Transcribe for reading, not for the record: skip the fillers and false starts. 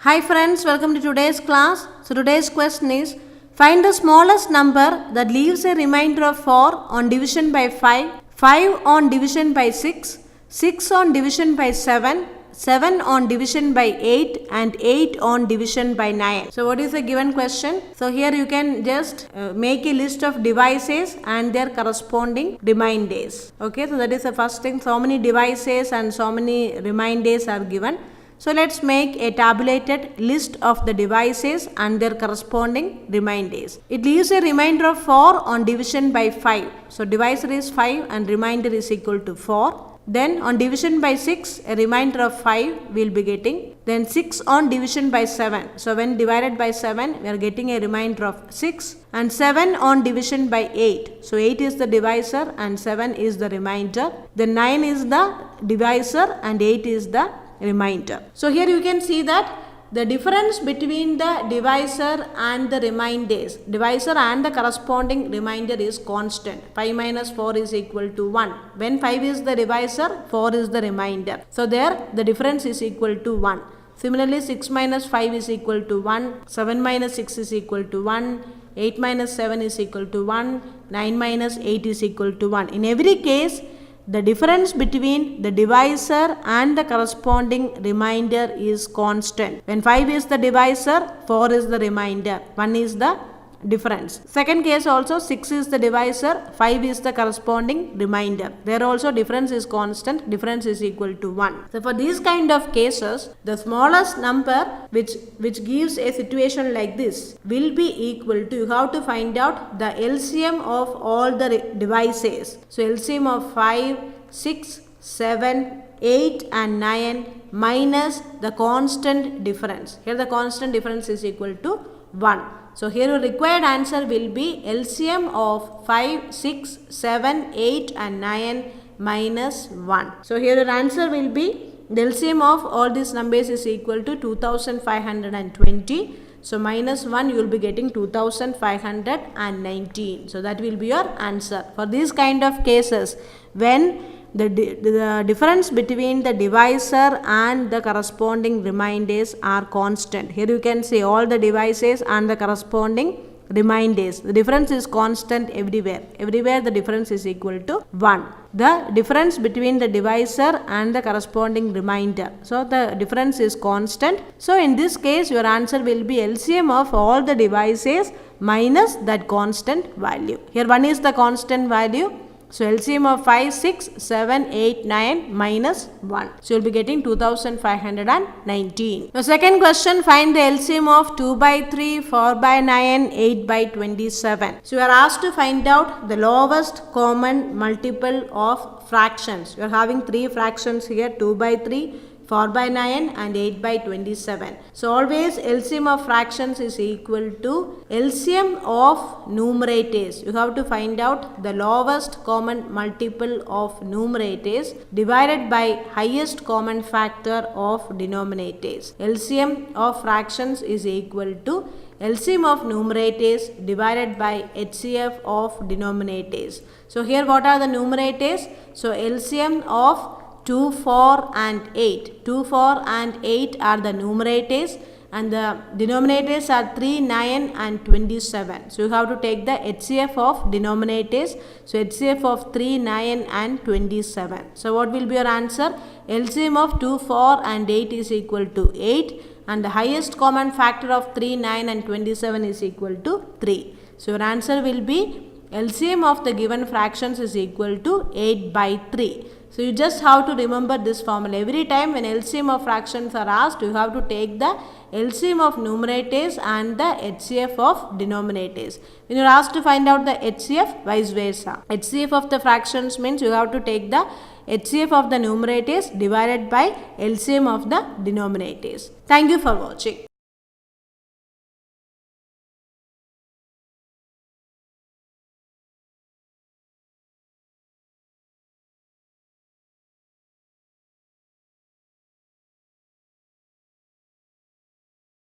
Hi friends, welcome to today's class. So today's question is, find the smallest number that leaves a remainder of 4 on division by 5, 5 on division by 6, 6 on division by 7, 7 on division by 8 and 8 on division by 9. So what is the given question? So here you can just make a list of devices and their corresponding remainders. Okay, so that is the first thing. So many devices and so many remainders are given. So let's make a tabulated list of the devices and their corresponding remainders. It leaves a remainder of 4 on division by 5. So divisor is 5 and remainder is equal to 4. Then on division by 6, a remainder of 5 we will be getting. Then 6 on division by 7. So when divided by 7, we are getting a remainder of 6. And 7 on division by 8. So 8 is the divisor and 7 is the remainder. Then 9 is the divisor and 8 is the remainder. So here you can see that the difference between the divisor and the remainders, divisor and the corresponding remainder is constant. 5 minus 4 is equal to 1. When 5 is the divisor, 4 is the remainder. So there the difference is equal to 1. Similarly, 6 minus 5 is equal to 1, 7 minus 6 is equal to 1, 8 minus 7 is equal to 1, 9 minus 8 is equal to 1. In every case, the difference between the divisor and the corresponding remainder is constant. When 5 is the divisor, 4 is the remainder. 1 is the difference. Second case also, 6 is the divisor, 5 is the corresponding remainder. There also difference is constant, difference is equal to 1. So for these kind of cases, the smallest number which gives a situation like this will be equal to, you have to find out the LCM of all the devices. So LCM of 5, 6, 7, 8 and 9 minus the constant difference. Here the constant difference is equal to 1. So here your required answer will be LCM of 5, 6, 7, 8 and 9 minus 1. So here your answer will be the LCM of all these numbers is equal to 2520. So minus 1 you will be getting 2519. So that will be your answer. For these kind of cases, when the difference between the divisor and the corresponding remainders are constant. Here you can see all the devices and the corresponding remainders. The difference is constant everywhere. Everywhere the difference is equal to 1. The difference between the divisor and the corresponding remainder. So the difference is constant. So in this case your answer will be LCM of all the devices minus that constant value. Here 1 is the constant value. So LCM of 5, 6, 7, 8, 9 minus 1. So you will be getting 2519. The second question, find the LCM of 2 by 3, 4 by 9, 8 by 27. So you are asked to find out the lowest common multiple of fractions. You are having 3 fractions here, 2 by 3, 4 by 9 and 8 by 27. So always LCM of fractions is equal to LCM of numerators. You have to find out the lowest common multiple of numerators divided by highest common factor of denominators. LCM of fractions is equal to LCM of numerators divided by HCF of denominators. So here what are the numerators? So LCM of 2, 4 and 8. 2, 4 and 8 are the numerators and the denominators are 3, 9 and 27. So you have to take the HCF of denominators. So HCF of 3, 9 and 27. So what will be your answer? LCM of 2, 4 and 8 is equal to 8 and the highest common factor of 3, 9 and 27 is equal to 3. So your answer will be LCM of the given fractions is equal to 8 by 3. So you just have to remember this formula. Every time when LCM of fractions are asked, you have to take the LCM of numerators and the HCF of denominators. When you are asked to find out the HCF, vice versa. HCF of the fractions means you have to take the HCF of the numerators divided by LCM of the denominators. Thank you for watching.